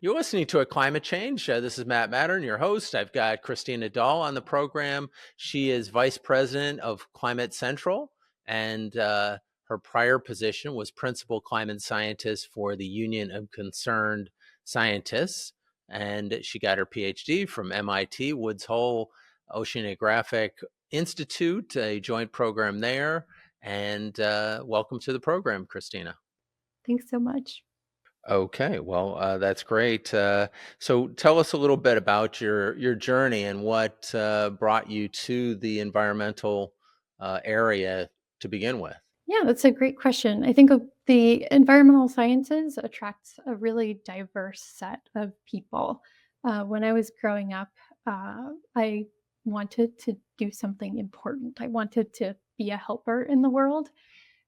You're listening to A Climate Change. This is Matt Matern, your host. I've got Kristina Dahl on the program. She is Vice President of Climate Central, and her prior position was Principal Climate Scientist for the Union of Concerned Scientists. And she got her PhD from MIT Woods Hole Oceanographic Institute, a joint program there. And welcome to the program, Kristina. Thanks so much. Okay, well, that's great. So tell us a little bit about your journey and what brought you to the environmental area to begin with. Yeah, that's a great question. I think the environmental sciences attracts a really diverse set of people. When I was growing up, I wanted to do something important. I wanted to be a helper in the world.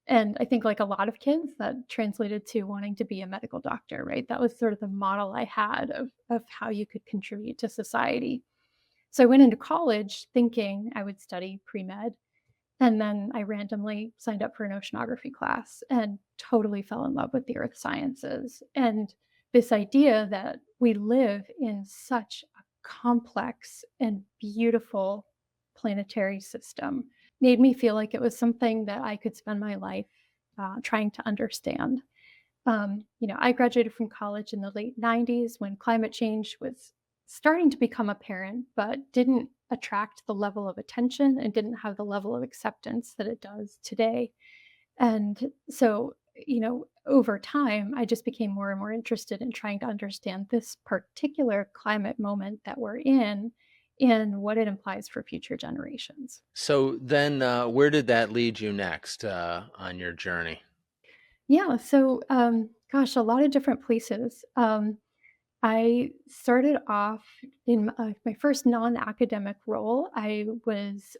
And I think, like a lot of kids, that translated to wanting to be a medical doctor, right? That was sort of the model I had of how you could contribute to society. So I went into college thinking I would study pre med. And then I randomly signed up for an oceanography class and totally fell in love with the earth sciences. And this idea that we live in such a complex and beautiful planetary system made me feel like it was something that I could spend my life trying to understand. I graduated from college in the late 90s when climate change was starting to become apparent, but didn't attract the level of attention and didn't have the level of acceptance that it does today. And so, over time, I just became more and more interested in trying to understand this particular climate moment that we're in and what it implies for future generations. So then, where did that lead you next on your journey? Yeah, so gosh, a lot of different places. I started off in my first non academic role. I was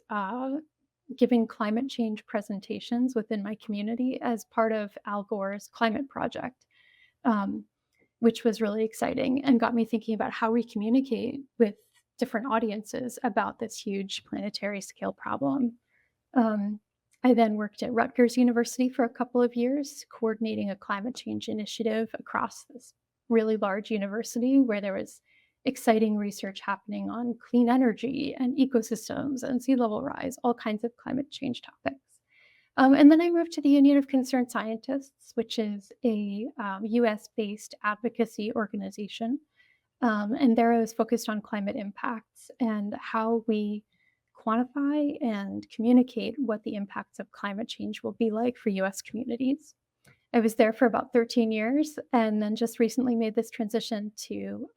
giving climate change presentations within my community as part of Al Gore's climate project, um, which was really exciting and got me thinking about how we communicate with different audiences about this huge planetary scale problem. Um, I then worked at Rutgers University for a couple of years, coordinating a climate change initiative across this really large university where there was exciting research happening on clean energy and ecosystems and sea level rise, all kinds of climate change topics. And then I moved to the Union of Concerned Scientists, which is a US based advocacy organization. And there I was focused on climate impacts and how we quantify and communicate what the impacts of climate change will be like for US communities. I was there for about 13 years and then just recently made this transition to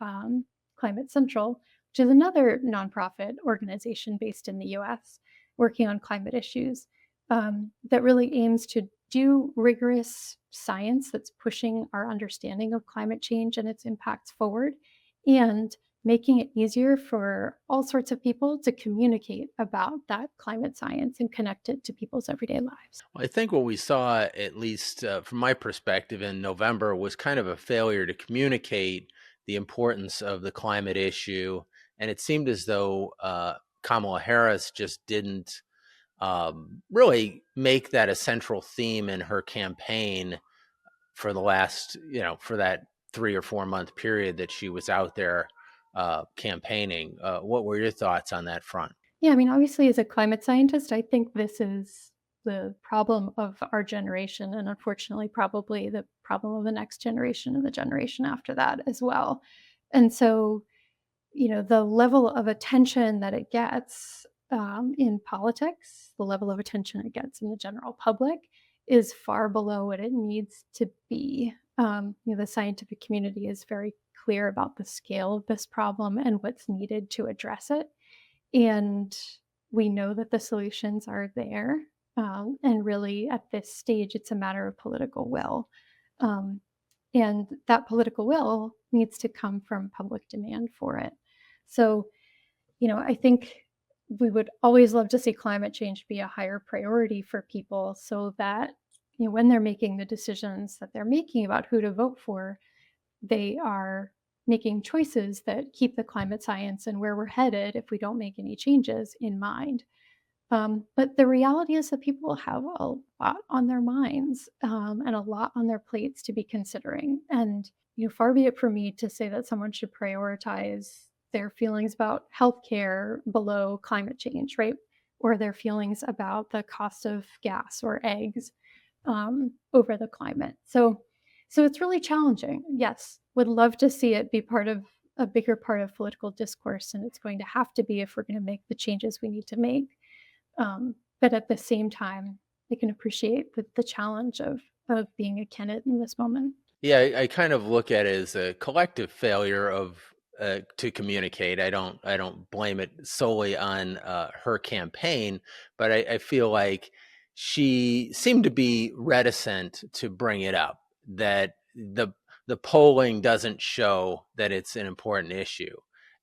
Climate Central, which is another nonprofit organization based in the US working on climate issues that really aims to do rigorous science that's pushing our understanding of climate change and its impacts forward and making it easier for all sorts of people to communicate about that climate science and connect it to people's everyday lives. Well, I think what we saw, at least from my perspective, in November was kind of a failure to communicate the importance of the climate issue. And it seemed as though Kamala Harris just didn't really make that a central theme in her campaign for the last, for that 3 or 4 month period that she was out there campaigning. What were your thoughts on that front? Yeah, I mean, obviously, as a climate scientist, I think this is the problem of our generation, and unfortunately, probably the problem of the next generation and the generation after that as well. And so, the level of attention that it gets in politics, the level of attention it gets in the general public is far below what it needs to be. The scientific community is very clear about the scale of this problem and what's needed to address it. And we know that the solutions are there. And really, at this stage, it's a matter of political will. Um, and that political will needs to come from public demand for it. So, I think we would always love to see climate change be a higher priority for people so that, when they're making the decisions that they're making about who to vote for, they are making choices that keep the climate science and where we're headed if we don't make any changes in mind. But the reality is that people have a lot on their minds and a lot on their plates to be considering. And, far be it for me to say that someone should prioritize their feelings about healthcare below climate change, right? Or their feelings about the cost of gas or eggs over the climate. So it's really challenging. Yes, would love to see it be part of a bigger part of political discourse, and it's going to have to be if we're going to make the changes we need to make. But at the same time, I can appreciate the challenge of being a candidate in this moment. Yeah, I kind of look at it as a collective failure of to communicate. I don't blame it solely on her campaign, but I feel like she seemed to be reticent to bring it up, that the polling doesn't show that it's an important issue,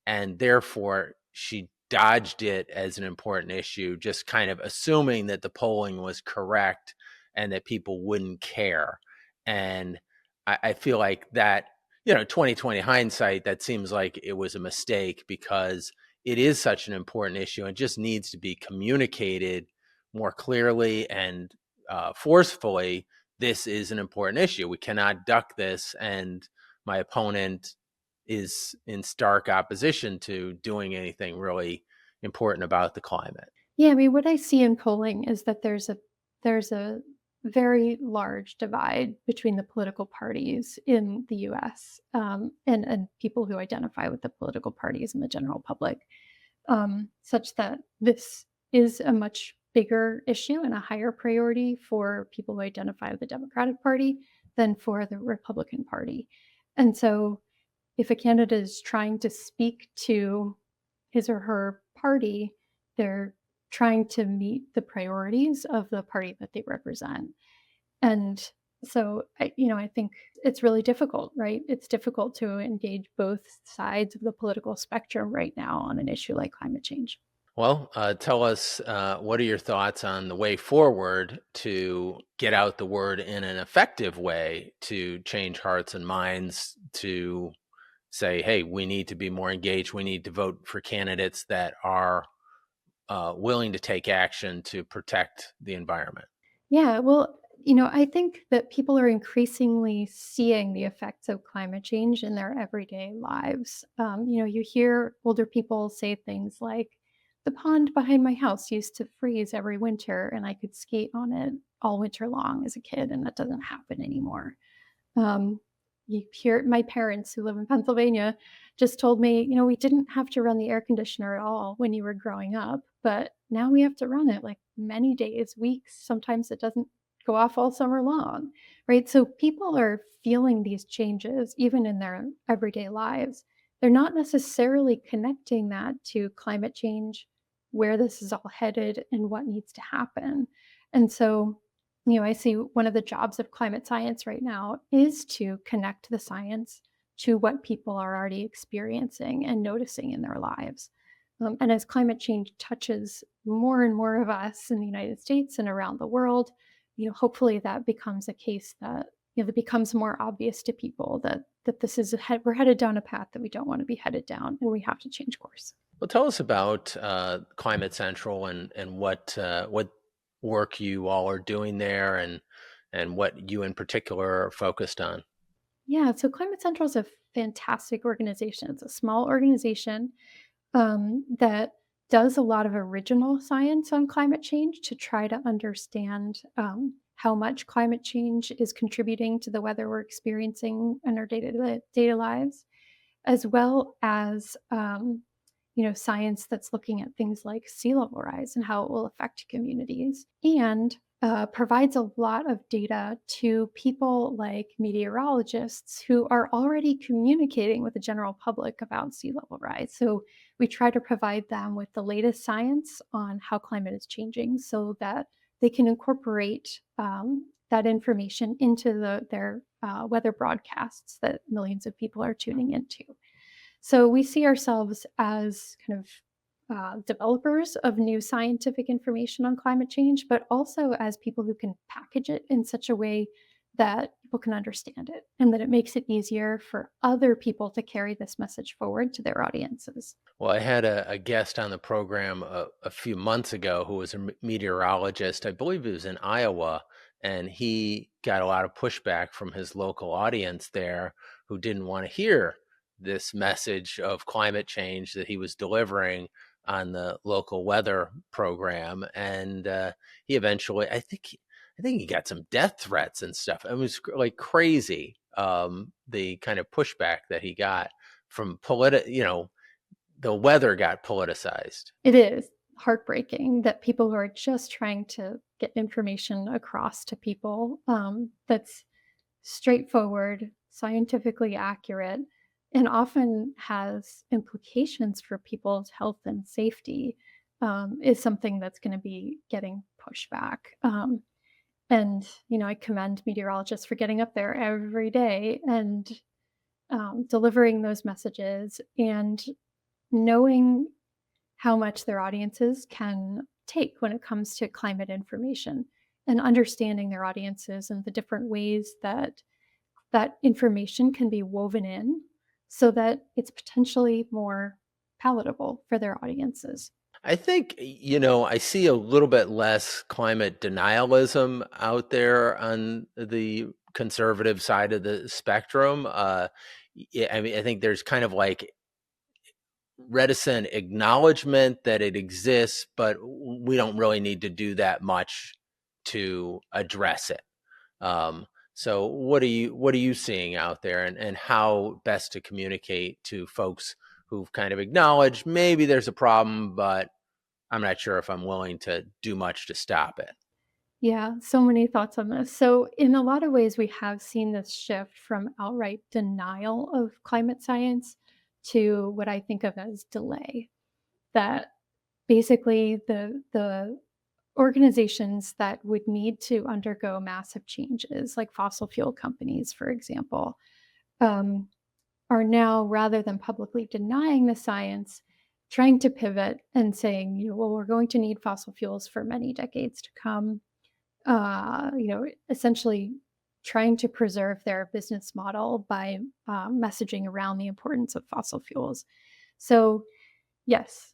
and therefore she dodged it as an important issue, just kind of assuming that the polling was correct and that people wouldn't care. And I feel like that, 2020 hindsight, that seems like it was a mistake, because it is such an important issue and just needs to be communicated more clearly and forcefully. This is an important issue. We cannot duck this. And my opponent is in stark opposition to doing anything really important about the climate. Yeah, I mean, what I see in polling is that there's a very large divide between the political parties in the U.S. And people who identify with the political parties and the general public, such that this is a much bigger issue and a higher priority for people who identify with the Democratic Party than for the Republican Party. And so, if a candidate is trying to speak to his or her party, they're trying to meet the priorities of the party that they represent. And so I think it's really difficult, right? It's difficult to engage both sides of the political spectrum right now on an issue like climate change. Well, tell us, what are your thoughts on the way forward to get out the word in an effective way to change hearts and minds, to say, hey, we need to be more engaged. We need to vote for candidates that are willing to take action to protect the environment. Yeah, well, I think that people are increasingly seeing the effects of climate change in their everyday lives. You hear older people say things like, the pond behind my house used to freeze every winter, and I could skate on it all winter long as a kid, and that doesn't happen anymore. Um, you hear my parents who live in Pennsylvania just told me, we didn't have to run the air conditioner at all when you were growing up, but now we have to run it like many days, weeks. Sometimes it doesn't go off all summer long, right? So people are feeling these changes even in their everyday lives. They're not necessarily connecting that to climate change, where this is all headed, and what needs to happen. And so I see one of the jobs of climate science right now is to connect the science to what people are already experiencing and noticing in their lives. And as climate change touches more and more of us in the United States and around the world, hopefully that becomes a case that that becomes more obvious to people that this is we're headed down a path that we don't want to be headed down, and we have to change course. Well, tell us about Climate Central, and what work you all are doing there, and what you in particular are focused on. Yeah, so Climate Central is a fantastic organization. It's a small organization that does a lot of original science on climate change to try to understand how much climate change is contributing to the weather we're experiencing in our day lives, as well as science that's looking at things like sea level rise and how it will affect communities, and provides a lot of data to people like meteorologists who are already communicating with the general public about sea level rise. So we try to provide them with the latest science on how climate is changing so that they can incorporate that information into their weather broadcasts that millions of people are tuning into. So we see ourselves as kind of developers of new scientific information on climate change, but also as people who can package it in such a way that people can understand it and that it makes it easier for other people to carry this message forward to their audiences. Well, I had a guest on the program a few months ago who was a meteorologist. I believe it was in Iowa, and he got a lot of pushback from his local audience there who didn't want to hear this message of climate change that he was delivering on the local weather program. And he eventually, I think he got some death threats and stuff. It was like crazy, the kind of pushback that he got from the weather got politicized. It is heartbreaking that people who are just trying to get information across to people, that's straightforward, scientifically accurate, and often has implications for people's health and safety, is something that's gonna be getting pushback. And, I commend meteorologists for getting up there every day and, delivering those messages and knowing how much their audiences can take when it comes to climate information and understanding their audiences and the different ways that that information can be woven in so that it's potentially more palatable for their audiences. I think, I see a little bit less climate denialism out there on the conservative side of the spectrum. Yeah, I mean, I think there's kind of like reticent acknowledgement that it exists, but we don't really need to do that much to address it. So what are you seeing out there, and how best to communicate to folks who've kind of acknowledged maybe there's a problem, but I'm not sure if I'm willing to do much to stop it. Yeah, so many thoughts on this. So, in a lot of ways, we have seen this shift from outright denial of climate science to what I think of as delay. That basically the organizations that would need to undergo massive changes, like fossil fuel companies, for example, um, are now, rather than publicly denying the science, trying to pivot and saying, well, we're going to need fossil fuels for many decades to come. Essentially trying to preserve their business model by messaging around the importance of fossil fuels. So, yes,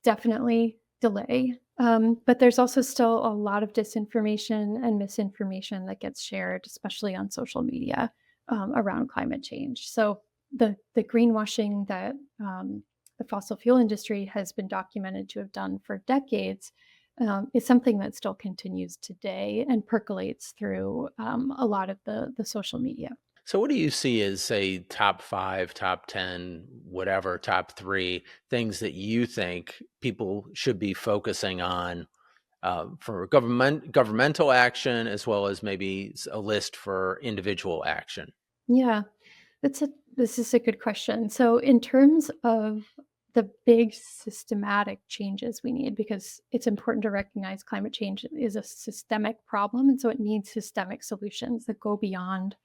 definitely delay. But there's also still a lot of disinformation and misinformation that gets shared, especially on social media, around climate change. So the greenwashing that the fossil fuel industry has been documented to have done for decades is something that still continues today and percolates through a lot of the social media. So what do you see as, say, top 5, top 10, whatever, top 3 things that you think people should be focusing on, for governmental action, as well as maybe a list for individual action? Yeah, this is a good question. So in terms of the big systematic changes we need, because it's important to recognize climate change is a systemic problem, and so it needs systemic solutions that go beyond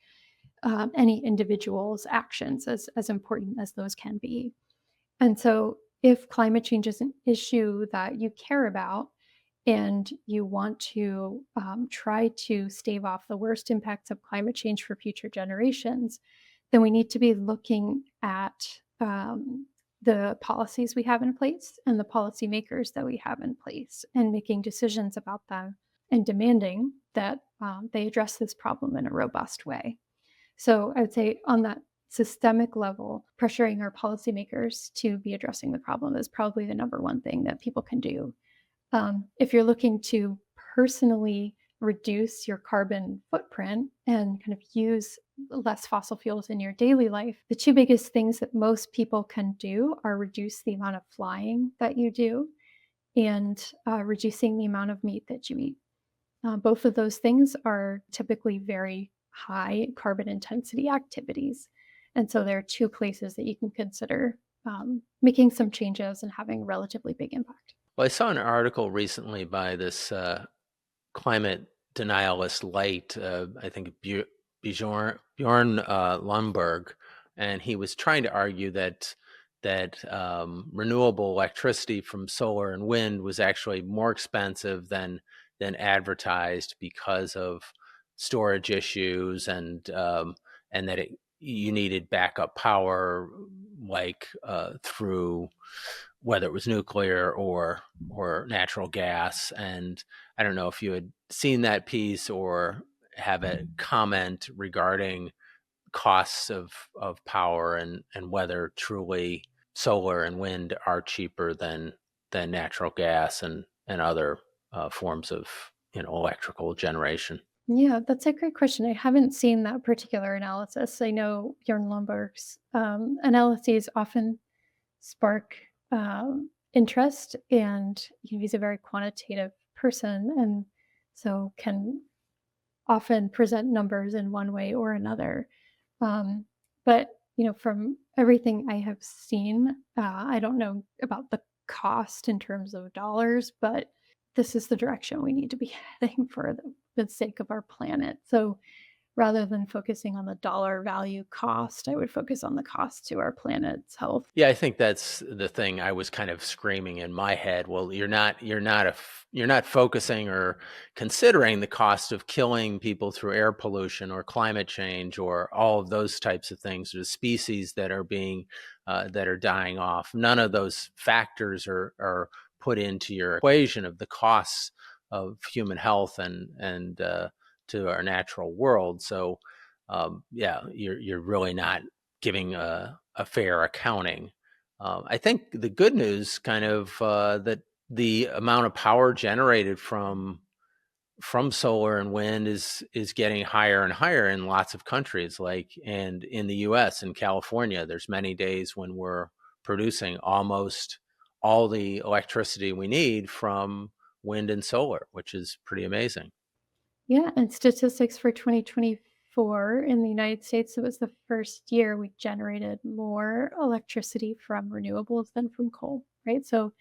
any individual's actions, as important as those can be. And so, if climate change is an issue that you care about and you want to try to stave off the worst impacts of climate change for future generations, then we need to be looking at the policies we have in place and the policymakers that we have in place and making decisions about them and demanding that they address this problem in a robust way. So I would say on that systemic level, pressuring our policymakers to be addressing the problem is probably the number one thing that people can do. If you're looking to personally reduce your carbon footprint and kind of use less fossil fuels in your daily life, the two biggest things that most people can do are reduce the amount of flying that you do and reducing the amount of meat that you eat. Both of those things are typically very high carbon intensity activities. And so there are two places that you can consider making some changes and having a relatively big impact. Well, I saw an article recently by this climate denialist light, I think Bjorn Lundberg, and he was trying to argue that renewable electricity from solar and wind was actually more expensive than advertised because of storage issues, and that you needed backup power, like through whether it was nuclear or natural gas. And I don't know if you had seen that piece, or have a comment regarding costs of power and whether truly solar and wind are cheaper than natural gas and other forms of electrical generation. Yeah, that's a great question. I haven't seen that particular analysis. I know Bjorn Lomborg's analyses often spark interest, and he's a very quantitative person, and so can often present numbers in one way or another. Um, but from everything I have seen, I don't know about the cost in terms of dollars, but this is the direction we need to be heading for the sake of our planet. So rather than focusing on the dollar value cost, I would focus on the cost to our planet's health. Yeah, I think that's the thing I was kind of screaming in my head. Well, you're not focusing or considering the cost of killing people through air pollution or climate change or all of those types of things, or the species that are being that are dying off. None of those factors are put into your equation of the costs of human health and to our natural world. So yeah, you're really not giving a fair accounting. I think the good news, kind of, that the amount of power generated from solar and wind is getting higher and higher in lots of countries, like and in the U.S. and California. There's many days when we're producing almost all the electricity we need from wind and solar, which is pretty amazing. Yeah, and statistics for 2024 in the United States, it was the first year we generated more electricity from renewables than from coal, right? So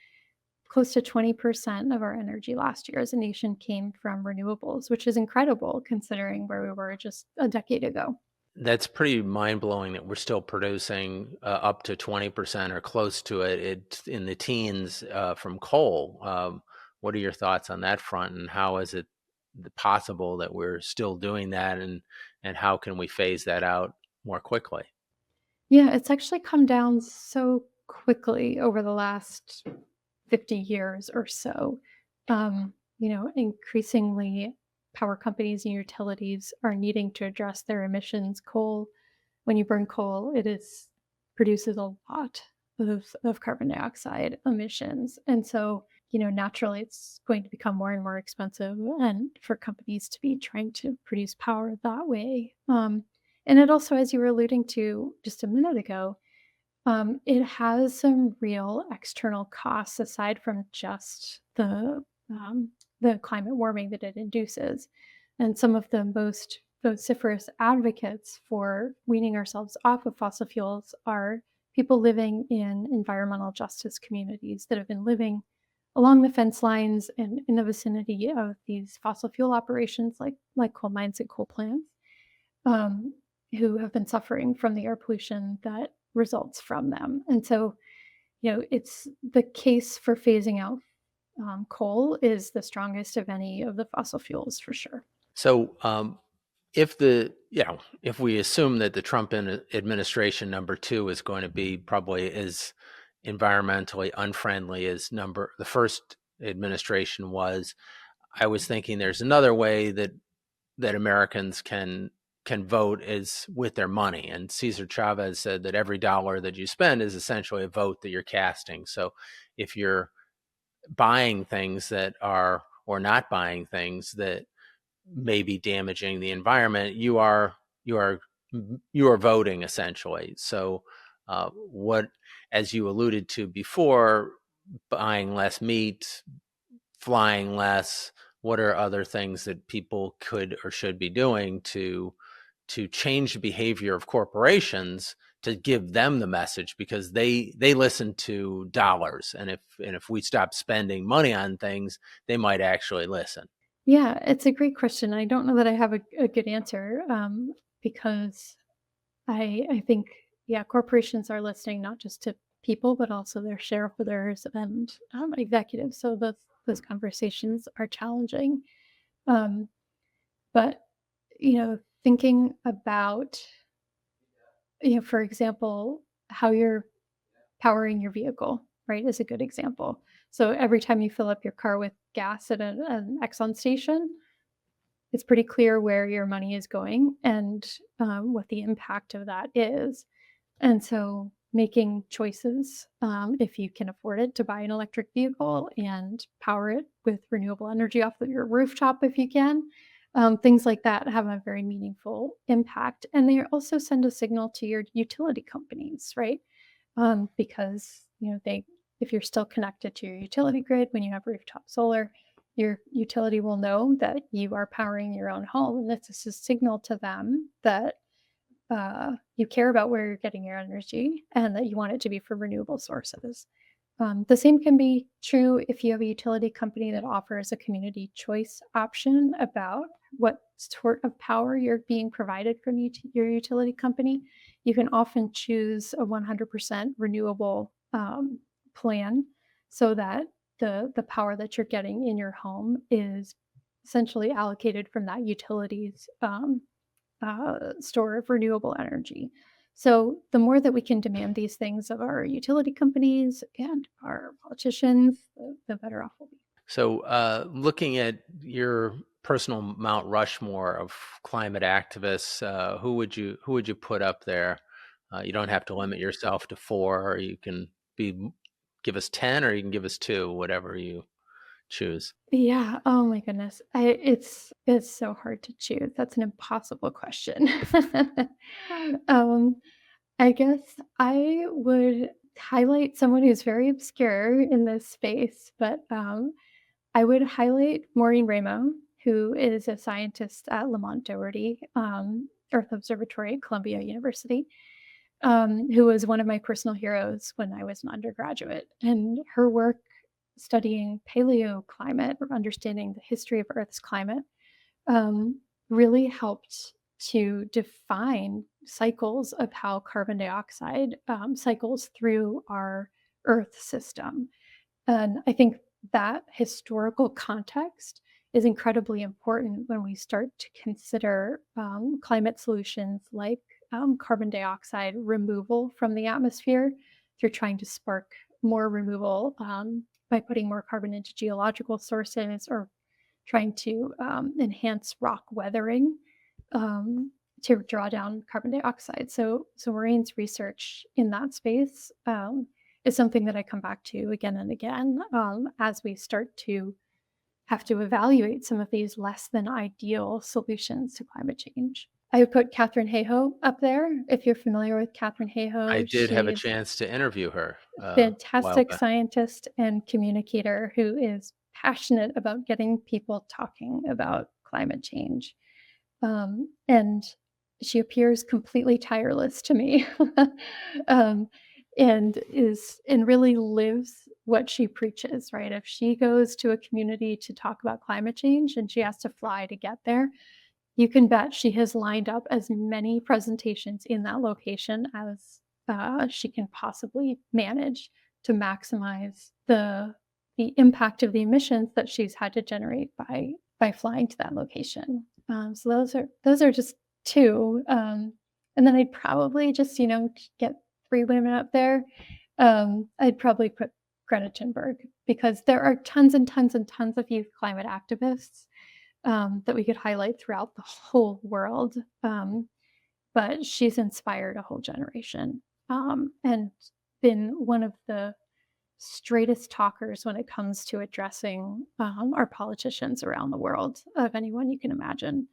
close to 20% of our energy last year as a nation came from renewables, which is incredible considering where we were just a decade ago. That's pretty mind blowing that we're still producing up to 20% or close to it, in the teens from coal. What are your thoughts on that front, and how is it possible that we're still doing that, and how can we phase that out more quickly? Yeah, it's actually come down so quickly over the last 50 years or so. Increasingly, power companies and utilities are needing to address their emissions. When you burn coal, produces a lot of carbon dioxide emissions. And so, naturally it's going to become more and more expensive and for companies to be trying to produce power that way. And it also, as you were alluding to just a minute ago, it has some real external costs aside from just the climate warming that it induces. And some of the most vociferous advocates for weaning ourselves off of fossil fuels are people living in environmental justice communities that have been living along the fence lines and in the vicinity of these fossil fuel operations like coal mines and coal plants, um, who have been suffering from the air pollution that results from them. And so, it's the case for phasing out coal is the strongest of any of the fossil fuels for sure. So, if we assume that the Trump administration number two is going to be probably as environmentally unfriendly as the first administration was, I was thinking there's another way that Americans can vote is with their money. And Cesar Chavez said that every dollar that you spend is essentially a vote that you're casting. So if you're buying things that are or not buying things that may be damaging the environment, you are voting essentially. So what, as you alluded to before, buying less meat, flying less, what are other things that people could or should be doing to change the behavior of corporations, to give them the message, because they listen to dollars, and if we stop spending money on things, they might actually listen. Yeah, it's a great question. I don't know that I have a good answer, because I think, yeah, corporations are listening not just to people, but also their shareholders and executives. So those conversations are challenging. Um, but thinking about, for example, how you're powering your vehicle, right, is a good example. So every time you fill up your car with gas at an Exxon station, it's pretty clear where your money is going and what the impact of that is. And so making choices, if you can afford it, to buy an electric vehicle and power it with renewable energy off of your rooftop if you can. Things like that have a very meaningful impact. And they also send a signal to your utility companies, right? Because they, if you're still connected to your utility grid when you have rooftop solar, your utility will know that you are powering your own home, and this is a signal to them that you care about where you're getting your energy and that you want it to be from renewable sources. The same can be true if you have a utility company that offers a community choice option about what sort of power you're being provided from your utility company. You can often choose a 100% renewable plan so that the power that you're getting in your home is essentially allocated from that utility's store of renewable energy. So, the more that we can demand these things of our utility companies and our politicians, the better off we'll be. So, looking at your personal Mount Rushmore of climate activists, who would you put up there? You don't have to limit yourself to four, or you can give us 10, or you can give us two, whatever you choose. Yeah. Oh my goodness. It's so hard to choose. That's an impossible question. um, I guess I would highlight someone who's very obscure in this space, but I would highlight Maureen Ramo, who is a scientist at Lamont Doherty Earth Observatory at Columbia University, who was one of my personal heroes when I was an undergraduate. And her work studying paleoclimate or understanding the history of Earth's climate really helped to define cycles of how carbon dioxide cycles through our Earth system. And I think that historical context is incredibly important when we start to consider climate solutions like carbon dioxide removal from the atmosphere through trying to spark more removal by putting more carbon into geological sources or trying to enhance rock weathering to draw down carbon dioxide. So Maureen's research in that space is something that I come back to again and again as we start to have to evaluate some of these less than ideal solutions to climate change. I would put Katherine Hayhoe up there. If you're familiar with Katherine I Hayhoe, did have a she's chance to interview her a while fantastic back. scientist and communicator who is passionate about getting people talking about climate change. And she appears completely tireless to me, um, and really lives what she preaches. Right? If she goes to a community to talk about climate change and she has to fly to get there, you can bet she has lined up as many presentations in that location as she can possibly manage to maximize the impact of the emissions that she's had to generate by flying to that location. So those are just two, and then I'd probably just get three women up there. I'd probably put Greta Thunberg because there are tons and tons and tons of youth climate activists that we could highlight throughout the whole world. But she's inspired a whole generation and been one of the straightest talkers when it comes to addressing our politicians around the world of anyone you can imagine.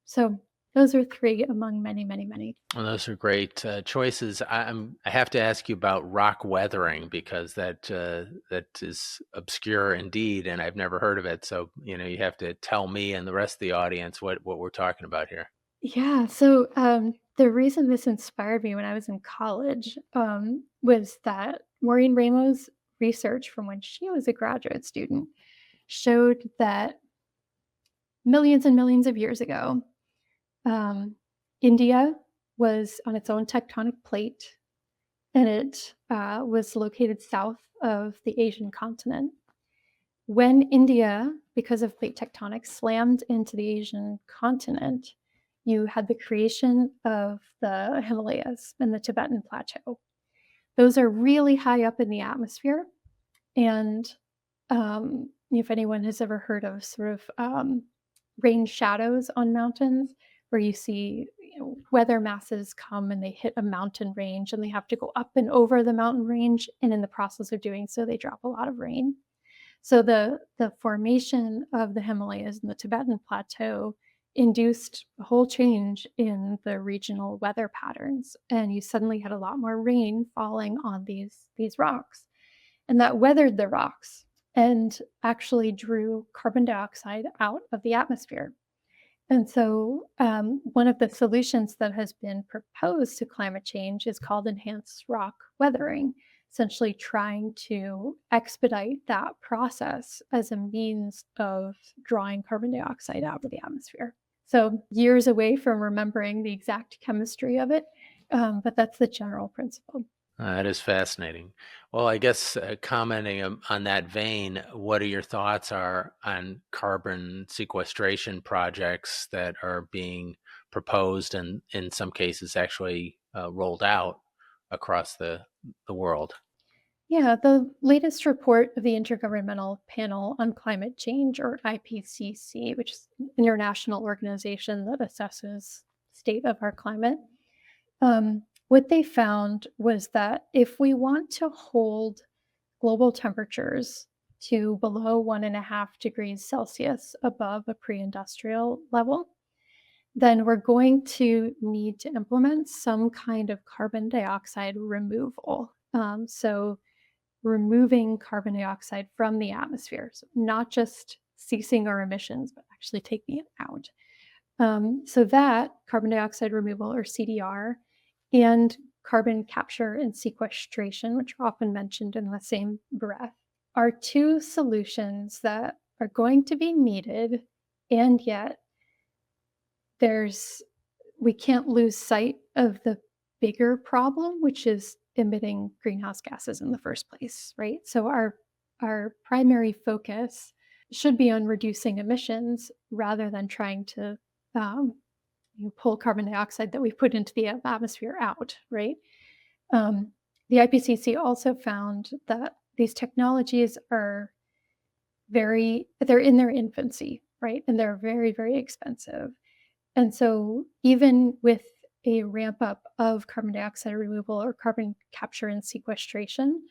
So those are three among many, many, many. Well, those are great choices. I have to ask you about rock weathering because that is obscure indeed, and I've never heard of it. So you have to tell me and the rest of the audience what we're talking about here. Yeah. So the reason this inspired me when I was in college was that Maureen Ramo's research from when she was a graduate student showed that millions and millions of years ago, um, India was on its own tectonic plate and it was located south of the Asian continent. When India, because of plate tectonics, slammed into the Asian continent, you had the creation of the Himalayas and the Tibetan Plateau. Those are really high up in the atmosphere. And if anyone has ever heard of sort of rain shadows on mountains where you see, weather masses come and they hit a mountain range and they have to go up and over the mountain range, and in the process of doing so, they drop a lot of rain. So the formation of the Himalayas and the Tibetan Plateau induced a whole change in the regional weather patterns, and you suddenly had a lot more rain falling on these rocks. And that weathered the rocks and actually drew carbon dioxide out of the atmosphere. And so, one of the solutions that has been proposed to climate change is called enhanced rock weathering, essentially trying to expedite that process as a means of drawing carbon dioxide out of the atmosphere. So, years away from remembering the exact chemistry of it, but that's the general principle. That is fascinating. Well, I guess commenting on that vein, what are your thoughts are on carbon sequestration projects that are being proposed and in some cases actually rolled out across the world? Yeah, the latest report of the Intergovernmental Panel on Climate Change, or IPCC, which is an international organization that assesses state of our climate, what they found was that if we want to hold global temperatures to below 1.5 degrees Celsius above a pre-industrial level, then we're going to need to implement some kind of carbon dioxide removal. So removing carbon dioxide from the atmosphere. So not just ceasing our emissions, but actually taking it out. So that carbon dioxide removal, or CDR, and carbon capture and sequestration, which are often mentioned in the same breath, are two solutions that are going to be needed, and yet there's we can't lose sight of the bigger problem, which is emitting greenhouse gases in the first place, right? So our primary focus should be on reducing emissions rather than trying to um, pull carbon dioxide that we put into the atmosphere out, right? Um, the IPCC also found that these technologies are they're in their infancy, right? And they're very, very expensive. And so, even with a ramp up of carbon dioxide removal or carbon capture and sequestration,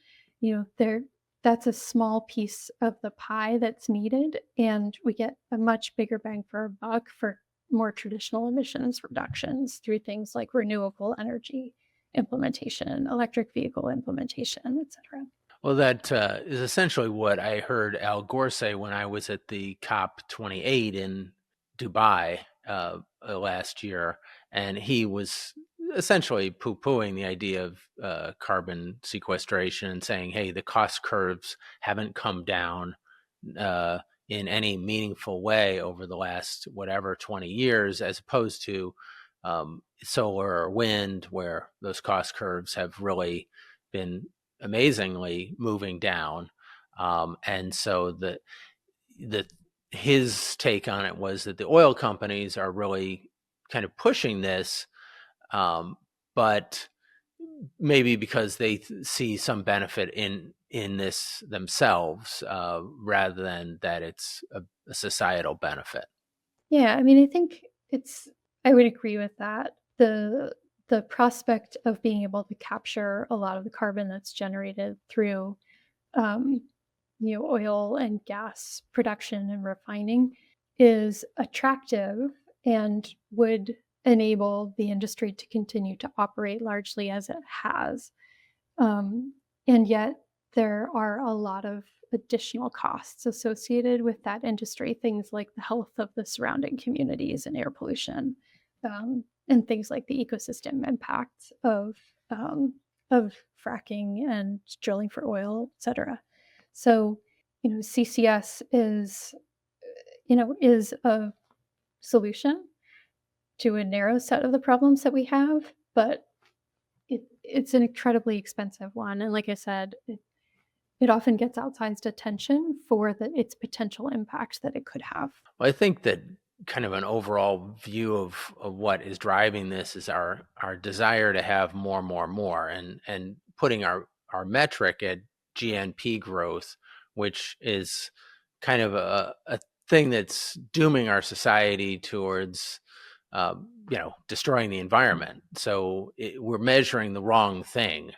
there that's a small piece of the pie that's needed, and we get a much bigger bang for our buck for more traditional emissions reductions through things like renewable energy implementation, electric vehicle implementation, et cetera. Well, that is essentially what I heard Al Gore say when I was at the COP28 in Dubai last year. And he was essentially poo pooing the idea of carbon sequestration and saying, hey, the cost curves haven't come down uh, in any meaningful way over the last, whatever, 20 years, as opposed to solar or wind, where those cost curves have really been amazingly moving down. And so the his take on it was that the oil companies are really kind of pushing this, but maybe because they see some benefit in this themselves, rather than that it's a societal benefit. Yeah, I mean, I think I would agree with that. The prospect of being able to capture a lot of the carbon that's generated through um, oil and gas production and refining is attractive and would enable the industry to continue to operate largely as it has. Um, and yet, there are a lot of additional costs associated with that industry, things like the health of the surrounding communities and air pollution, and things like the ecosystem impacts of fracking and drilling for oil, et cetera. So, CCS is a solution to a narrow set of the problems that we have, but it's an incredibly expensive one, and like I said, it often gets outsized attention for its potential impact that it could have. Well, I think that kind of an overall view of what is driving this is our desire to have more, more, more, and putting our metric at GNP growth, which is kind of a thing that's dooming our society towards, destroying the environment. So we're measuring the wrong thing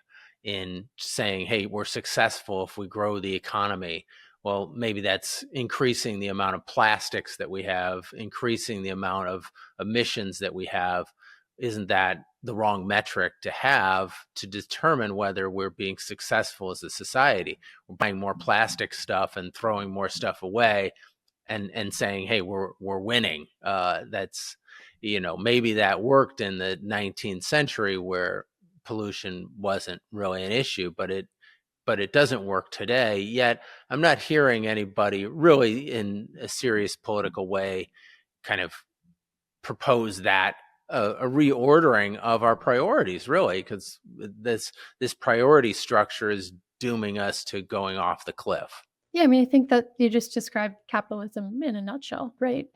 in saying, hey, we're successful if we grow the economy. Well, maybe that's increasing the amount of plastics that we have, increasing the amount of emissions that we have. Isn't that the wrong metric to have to determine whether we're being successful as a society? We're buying more plastic stuff and throwing more stuff away and saying, hey, we're winning. That's, maybe that worked in the 19th century where pollution wasn't really an issue, but it doesn't work today. Yet I'm not hearing anybody really in a serious political way kind of propose that a reordering of our priorities, really, because this priority structure is dooming us to going off the cliff. Yeah, I mean, I think that you just described capitalism in a nutshell, right?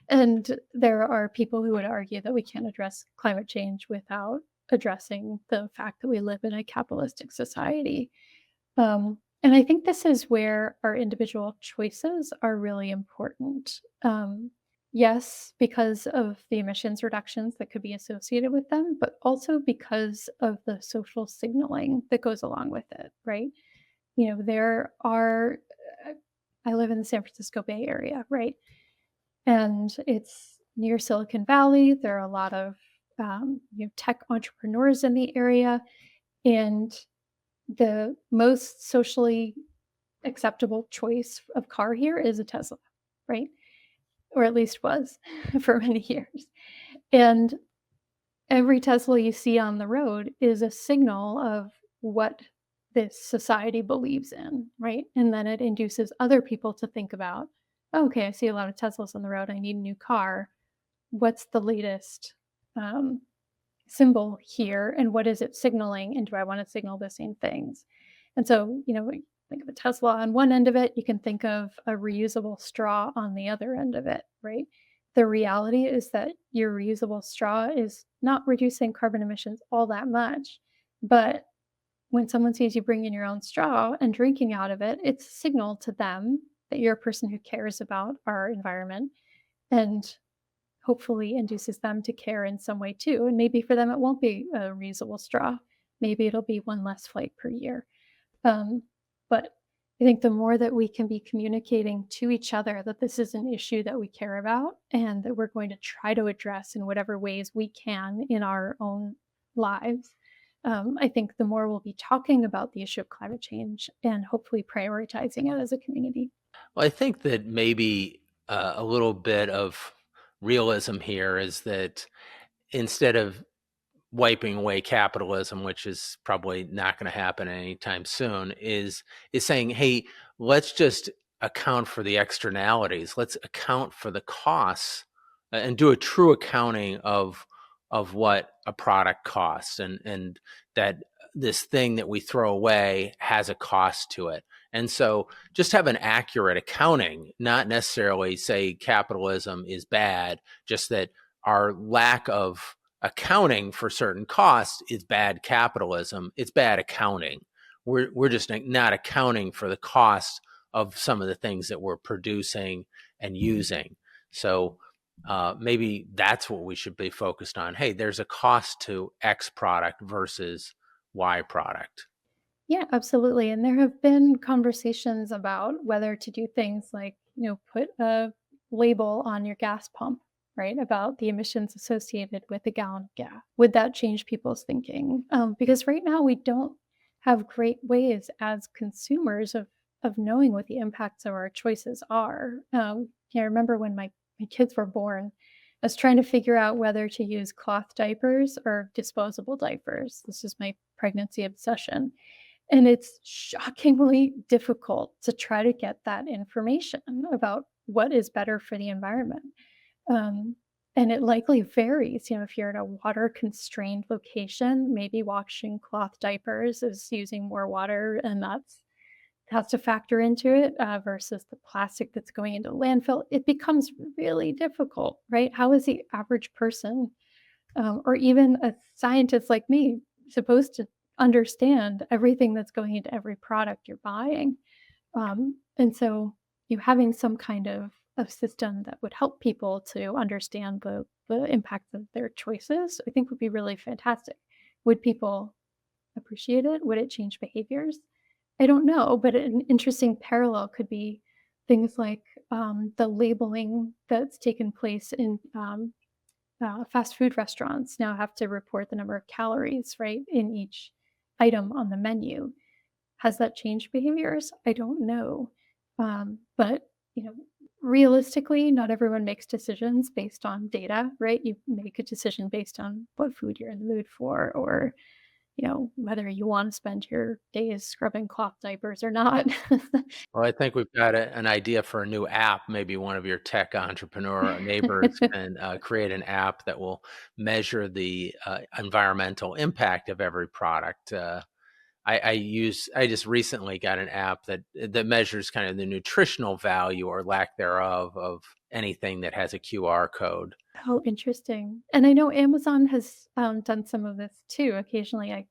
And there are people who would argue that we can't address climate change without addressing the fact that we live in a capitalistic society. And I think this is where our individual choices are really important. Yes, because of the emissions reductions that could be associated with them, but also because of the social signaling that goes along with it, right? There are, uh, I live in the San Francisco Bay Area, right? And it's near Silicon Valley. There are a lot of tech entrepreneurs in the area, and the most socially acceptable choice of car here is a Tesla, right? Or at least was for many years. And every Tesla you see on the road is a signal of what this society believes in, right? And then it induces other people to think about, "Oh, okay, I see a lot of Teslas on the road. I need a new car. What's the latest um, symbol here, and what is it signaling? And do I want to signal the same things?" And so, think of a Tesla on one end of it, you can think of a reusable straw on the other end of it, right? The reality is that your reusable straw is not reducing carbon emissions all that much. But when someone sees you bring in your own straw and drinking out of it, it's a signal to them that you're a person who cares about our environment and hopefully induces them to care in some way too. And maybe for them, it won't be a reusable straw. Maybe it'll be one less flight per year. Um, but I think the more that we can be communicating to each other that this is an issue that we care about and that we're going to try to address in whatever ways we can in our own lives, I think the more we'll be talking about the issue of climate change and hopefully prioritizing it as a community. Well, I think that maybe a little bit of realism here is that instead of wiping away capitalism, which is probably not going to happen anytime soon, is saying, hey, let's just account for the externalities. Let's account for the costs and do a true accounting of what a product costs, and that this thing that we throw away has a cost to it. And so just have an accurate accounting, not necessarily say capitalism is bad, just that our lack of accounting for certain costs is bad capitalism. It's bad accounting. We're just not accounting for the cost of some of the things that we're producing and using. So maybe that's what we should be focused on. Hey, there's a cost to X product versus Y product. Yeah, absolutely. And there have been conversations about whether to do things like, put a label on your gas pump, right, about the emissions associated with a gallon of gas. Would that change people's thinking? Because right now we don't have great ways as consumers of knowing what the impacts of our choices are. I remember when my kids were born, I was trying to figure out whether to use cloth diapers or disposable diapers. This is my pregnancy obsession. And it's shockingly difficult to try to get that information about what is better for the environment. Um, and it likely varies. If you're in a water constrained location, maybe washing cloth diapers is using more water, and that's has to factor into it versus the plastic that's going into landfill. It becomes really difficult, right? How is the average person or even a scientist like me supposed to understand everything that's going into every product you're buying? And so having some kind of system that would help people to understand the impact of their choices, I think would be really fantastic. Would people appreciate it? Would it change behaviors? I don't know, but an interesting parallel could be things like the labeling that's taken place in fast food restaurants now have to report the number of calories, right, in each item on the menu. Has that changed behaviors? I don't know. But, realistically, not everyone makes decisions based on data, right? You make a decision based on what food you're in the mood for, or, whether you want to spend your days scrubbing cloth diapers or not. Well, I think we've got an idea for a new app. Maybe one of your tech entrepreneur neighbors can create an app that will measure the environmental impact of every product. I just recently got an app that measures kind of the nutritional value or lack thereof of anything that has a QR code. Oh, interesting. And I know Amazon has, done some of this too. Occasionally, I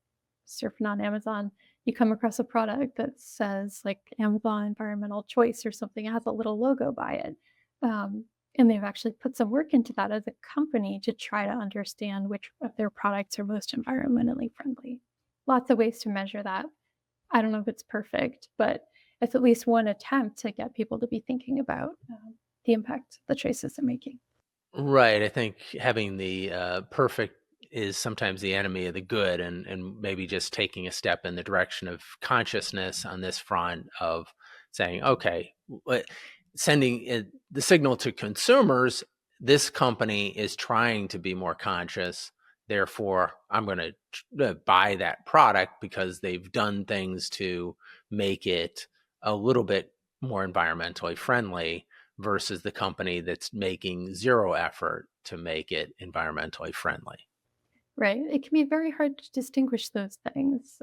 surfing on Amazon, you come across a product that says, like, Amazon Environmental Choice or something, it has a little logo by it. And they've actually put some work into that as a company to try to understand which of their products are most environmentally friendly. Lots of ways to measure that. I don't know if it's perfect, but it's at least one attempt to get people to be thinking about, the impact the choices they're making. Right. I think having the perfect is sometimes the enemy of the good, and maybe just taking a step in the direction of consciousness on this front of saying, okay, sending the signal to consumers, this company is trying to be more conscious. Therefore, I'm going to buy that product because they've done things to make it a little bit more environmentally friendly versus the company that's making zero effort to make it environmentally friendly. Right. It can be very hard to distinguish those things,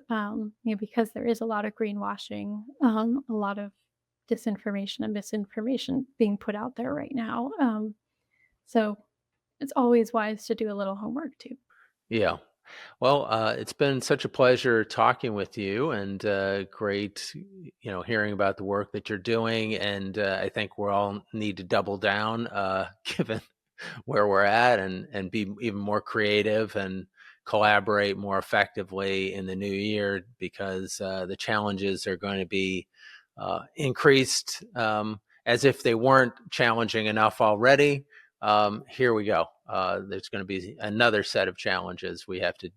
because there is a lot of greenwashing, a lot of disinformation and misinformation being put out there right now. So it's always wise to do a little homework too. Yeah. Well, it's been such a pleasure talking with you, and great, hearing about the work that you're doing. And I think we all need to double down, given where we're at, and be even more creative and collaborate more effectively in the new year, because the challenges are going to be increased, as if they weren't challenging enough already. Here we go. There's going to be another set of challenges we have to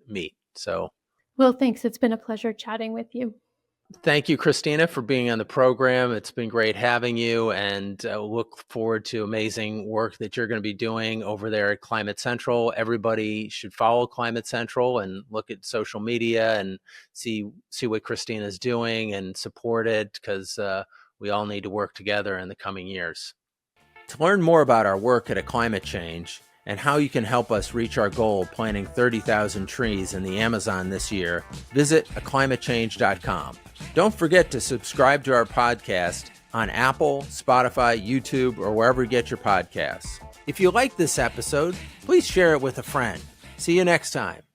meet. So Well, thanks. It's been a pleasure chatting with you. thank you, Kristina, for being on the program. It's been great having you, and look forward to amazing work that you're going to be doing over there at Climate Central. Everybody should follow Climate Central and look at social media and see what Kristina is doing and support it, because we all need to work together in the coming years. To learn more about our work at A Climate Change and how you can help us reach our goal of planting 30,000 trees in the Amazon this year, visit aclimatechange.com. Don't forget to subscribe to our podcast on Apple, Spotify, YouTube, or wherever you get your podcasts. If you like this episode, please share it with a friend. See you next time.